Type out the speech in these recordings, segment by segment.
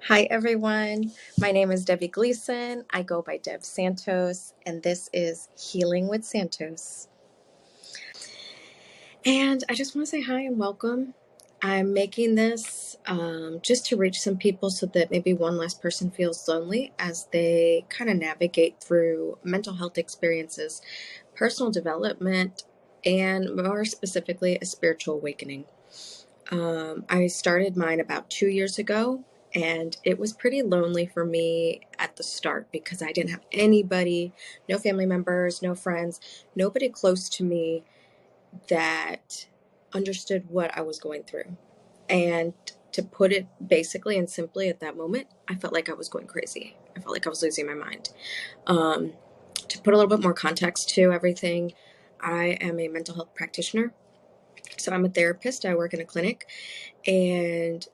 Hi, everyone. My name is Debbie Gleason. I go by Deb Santos, and this is Healing with Santos. And I just want to say hi and welcome. I'm making this just to reach some people so that maybe one less person feels lonely as they kind of navigate through mental health experiences, personal development, and more specifically, a spiritual awakening. I started mine about 2 years ago, and it was pretty lonely for me at the start because I didn't have anybody, no family members, no friends, nobody close to me that understood what I was going through. And to put it basically and simply at that moment, I felt like I was going crazy. I felt like I was losing my mind. Um, to put a little bit more context to everything, I am a mental health practitioner. So I'm a therapist. I work in a clinic. And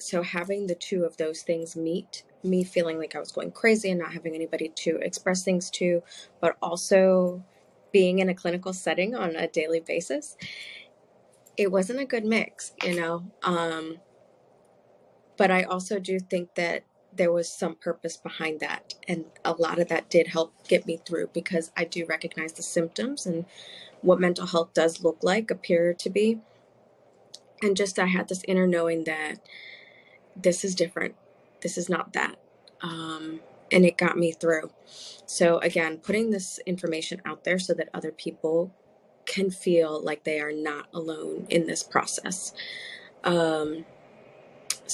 so having the two of those things meet, me feeling like I was going crazy and not having anybody to express things to, but also being in a clinical setting on a daily basis, it wasn't a good mix. But I also do think that there was some purpose behind that. And a lot of that did help get me through because I do recognize the symptoms and what mental health does look like, appear to be. And just I had this inner knowing that this is different. This is not that. And it got me through. So again, putting this information out there so that other people can feel like they are not alone in this process. So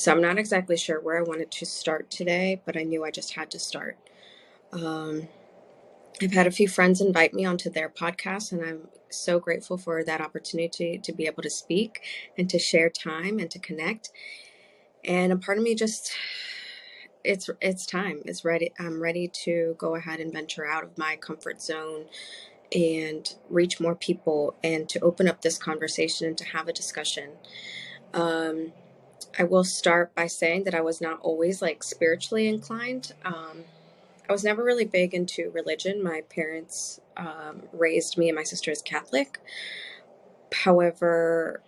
I'm not exactly sure where I wanted to start today, but I knew I just had to start. I've had a few friends invite me onto their podcast, and I'm so grateful for that opportunity to be able to speak and to share time and to connect. And a part of me just, it's time. It's ready. I'm ready to go ahead and venture out of my comfort zone and reach more people and to open up this conversation and to have a discussion. I will start by saying that I was not always like spiritually inclined. I was never really big into religion. My parents raised me and my sister as Catholic. However,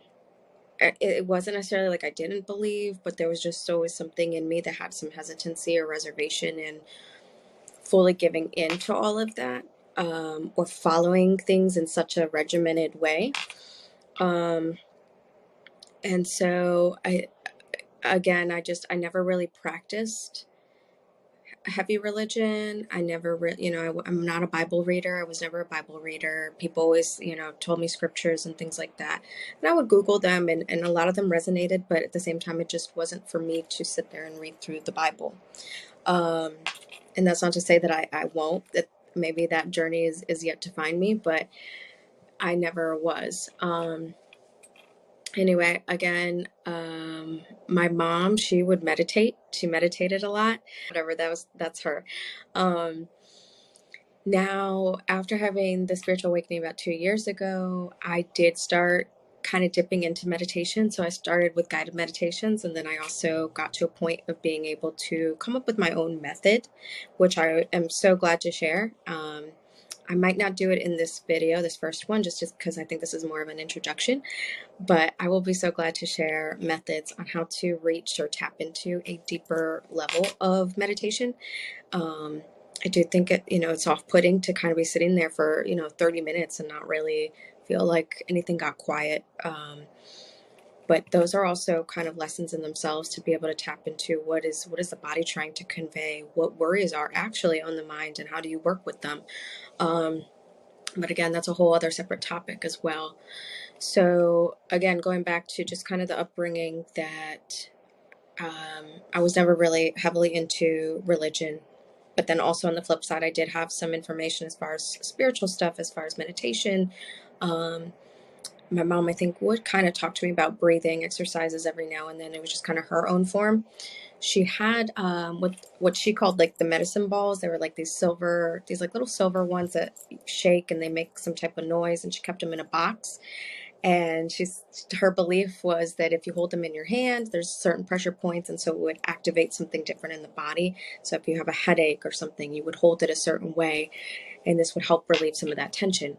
it wasn't necessarily like I didn't believe, but there was just always something in me that had some hesitancy or reservation in fully giving in to all of that, or following things in such a regimented way. And so I never really practiced heavy religion. I never I'm not a Bible reader. I was never a Bible reader. People always, told me scriptures and things like that. And I would Google them and a lot of them resonated, but at the same time, it just wasn't for me to sit there and read through the Bible. And that's not to say that I won't, that maybe that journey is yet to find me, but I never was. Anyway, again, my mom, she would meditate. She meditated a lot. Whatever, that's her. Now, after having the spiritual awakening about 2 years ago, I did start kind of dipping into meditation. So I started with guided meditations, and then I also got to a point of being able to come up with my own method, which I am so glad to share. I might not do it in this video, this first one, just because I think this is more of an introduction, but I will be so glad to share methods on how to reach or tap into a deeper level of meditation. I do think it's off-putting to kind of be sitting there for 30 minutes and not really feel like anything got quiet. But those are also kind of lessons in themselves to be able to tap into what is the body trying to convey, what worries are actually on the mind, and how do you work with them. But again, that's a whole other separate topic as well. So again, going back to just kind of the upbringing that I was never really heavily into religion. But then also on the flip side, I did have some information as far as spiritual stuff, as far as meditation. My mom, I think, would kind of talk to me about breathing exercises every now and then. It was just kind of her own form. She had what she called like the medicine balls. They were like these like little silver ones that shake and they make some type of noise. And she kept them in a box. And her belief was that if you hold them in your hand, there's certain pressure points, and so it would activate something different in the body. So if you have a headache or something, you would hold it a certain way, and this would help relieve some of that tension.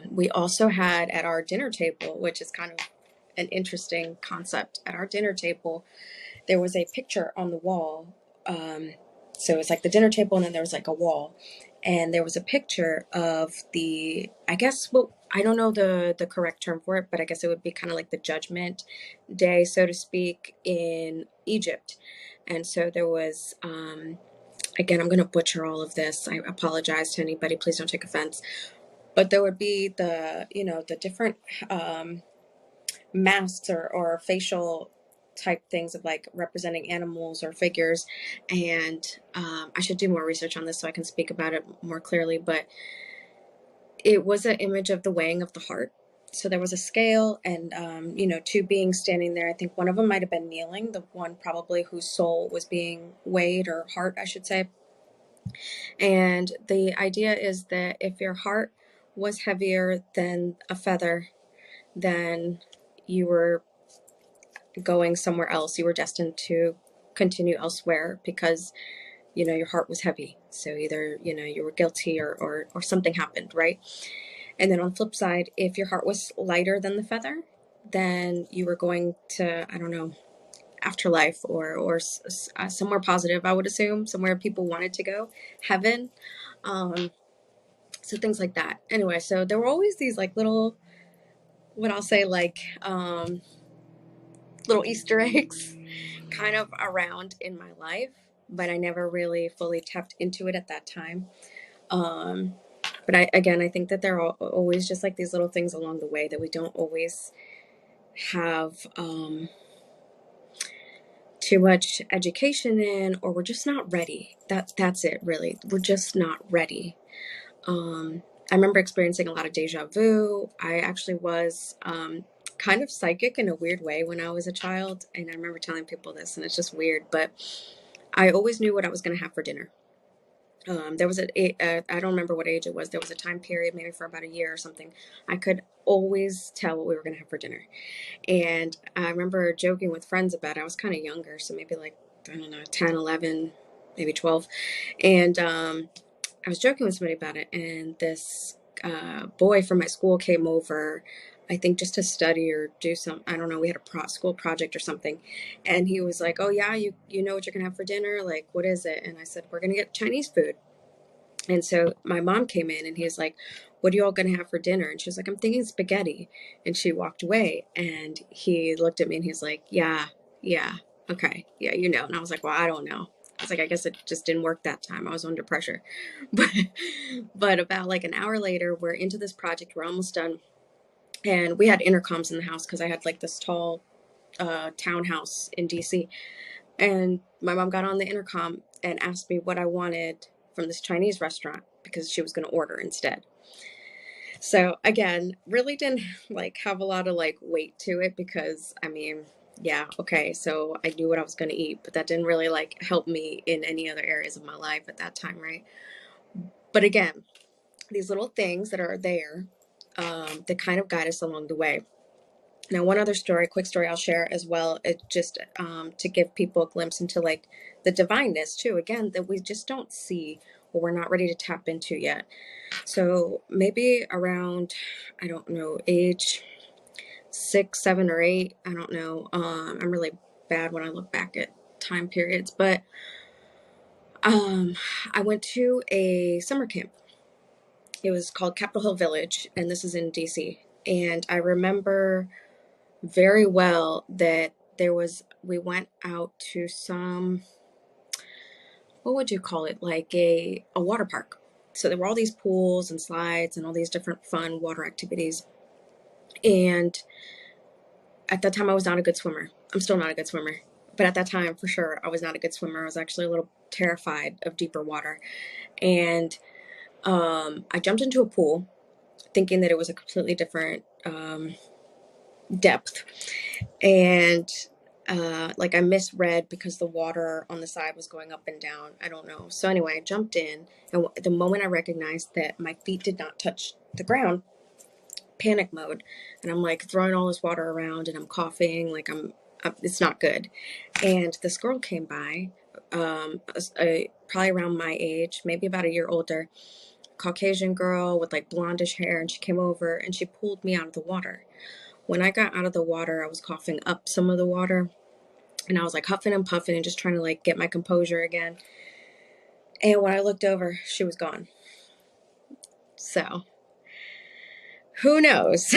We also had at our dinner table, which is kind of an interesting concept. At our dinner table, there was a picture on the wall. So it's like the dinner table, and then there was like a wall, and there was a picture of I guess, well, I don't know the correct term for it, but I guess it would be kind of like the Judgment Day, so to speak, in Egypt. And so there was, again, I'm going to butcher all of this. I apologize to anybody. Please don't take offense. But there would be the different masks or facial type things of like representing animals or figures. And I should do more research on this so I can speak about it more clearly. But it was an image of the weighing of the heart. So there was a scale, and two beings standing there. I think one of them might have been kneeling, the one probably whose soul was being weighed, or heart, I should say. And the idea is that if your heart was heavier than a feather, then you were going somewhere else. You were destined to continue elsewhere because, your heart was heavy. So either, you were guilty or something happened, right? And then on the flip side, if your heart was lighter than the feather, then you were going to, I don't know, afterlife or somewhere positive, I would assume, somewhere people wanted to go, heaven. So things like that. Anyway, so there were always these like little, what I'll say, like little Easter eggs kind of around in my life, but I never really fully tapped into it at that time. But I think that there are always just like these little things along the way that we don't always have too much education in, or we're just not ready. That's it, really. We're just not ready. I remember experiencing a lot of deja vu. I actually was kind of psychic in a weird way when I was a child, and I remember telling people this, and it's just weird, but I always knew what I was going to have for dinner. There was I don't remember what age it was. There was a time period, maybe for about a year or something. I could always tell what we were going to have for dinner. And I remember joking with friends about it. I was kind of younger, so maybe like, I don't know, 10, 11, maybe 12. And I was joking with somebody about it. And this boy from my school came over, I think just to study or do some, I don't know, we had a school project or something. And he was like, "Oh yeah, you know what you're going to have for dinner? Like, what is it?" And I said, "We're going to get Chinese food." And so my mom came in and he's like, "What are you all going to have for dinner?" And she was like, "I'm thinking spaghetti." And she walked away, and he looked at me and he's like, "Yeah, yeah, okay. Yeah, you know." And I was like, "Well, I don't know." I was like, "I guess it just didn't work that time. I was under pressure." But, but about like an hour later, we're into this project. We're almost done. And we had intercoms in the house because I had like this tall townhouse in DC. And my mom got on the intercom and asked me what I wanted from this Chinese restaurant because she was going to order instead. So again, really didn't like have a lot of like weight to it because I mean, yeah, okay, so I knew what I was going to eat, but that didn't really like help me in any other areas of my life at that time, right? But again, these little things that are there that kind of guide us along the way. Now, one other story, quick story I'll share as well, it just to give people a glimpse into like the divineness too, again, that we just don't see or we're not ready to tap into yet. So maybe around, I don't know, age 6, 7, or 8, I don't know. I'm really bad when I look back at time periods, but I went to a summer camp. It was called Capitol Hill Village, and this is in DC. And I remember very well that we went out to some, what would you call it, like a water park. So there were all these pools and slides and all these different fun water activities. And at that time, I was not a good swimmer. I'm still not a good swimmer. But at that time, for sure, I was not a good swimmer. I was actually a little terrified of deeper water. And I jumped into a pool thinking that it was a completely different depth. And like I misread because the water on the side was going up and down. I don't know. So anyway, I jumped in, and the moment I recognized that my feet did not touch the ground, panic mode, and I'm like throwing all this water around, and I'm coughing, like it's not good. And this girl came by, probably around my age, maybe about a year older, Caucasian girl with like blondish hair, and she came over and she pulled me out of the water. When I got out of the water, I was coughing up some of the water. And I was like huffing and puffing and just trying to like get my composure again. And when I looked over, she was gone. So who knows?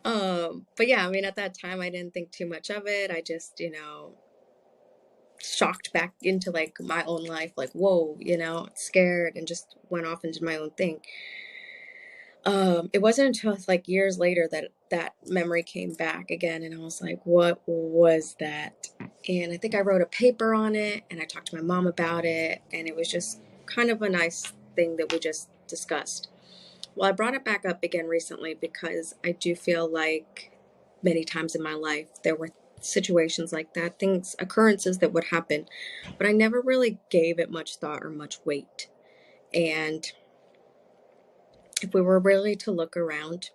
But yeah, I mean, at that time, I didn't think too much of it. I just, shocked back into like my own life, like, whoa, scared, and just went off into my own thing. It wasn't until like years later that that memory came back again, and I was like, what was that? And I think I wrote a paper on it, and I talked to my mom about it, and it was just kind of a nice thing that we just discussed. Well, I brought it back up again recently because I do feel like many times in my life there were situations like that, things, occurrences that would happen, but I never really gave it much thought or much weight. And if we were really to look around,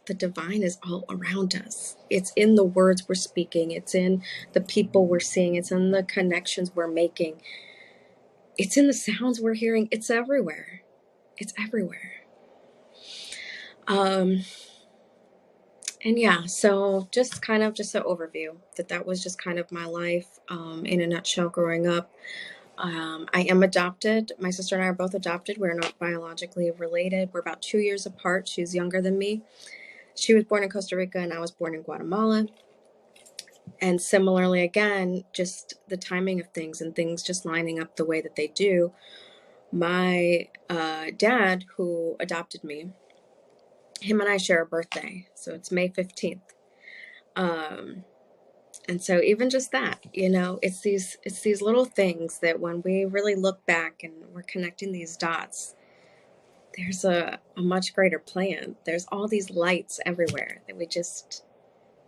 the divine is all around us. It's in the words we're speaking, it's in the people we're seeing, it's in the connections we're making, it's in the sounds we're hearing. It's everywhere. It's everywhere. Um, and yeah, so just kind of just an overview that was just kind of my life in a nutshell growing up. I am adopted. My sister and I are both adopted. We're not biologically related. We're about 2 years apart. She's younger than me. She was born in Costa Rica and I was born in Guatemala. And similarly, again, just the timing of things and things just lining up the way that they do. My dad, who adopted me, him and I share a birthday. So it's May 15th. And so even just that, it's these little things that when we really look back and we're connecting these dots, there's a much greater plan. There's all these lights everywhere that we just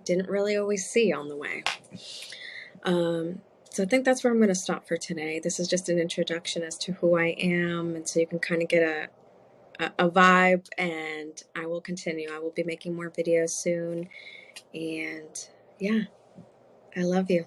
didn't really always see on the way. So I think that's where I'm going to stop for today. This is just an introduction as to who I am, and so you can kind of get a vibe, and I will continue. I will be making more videos soon, and yeah, I love you.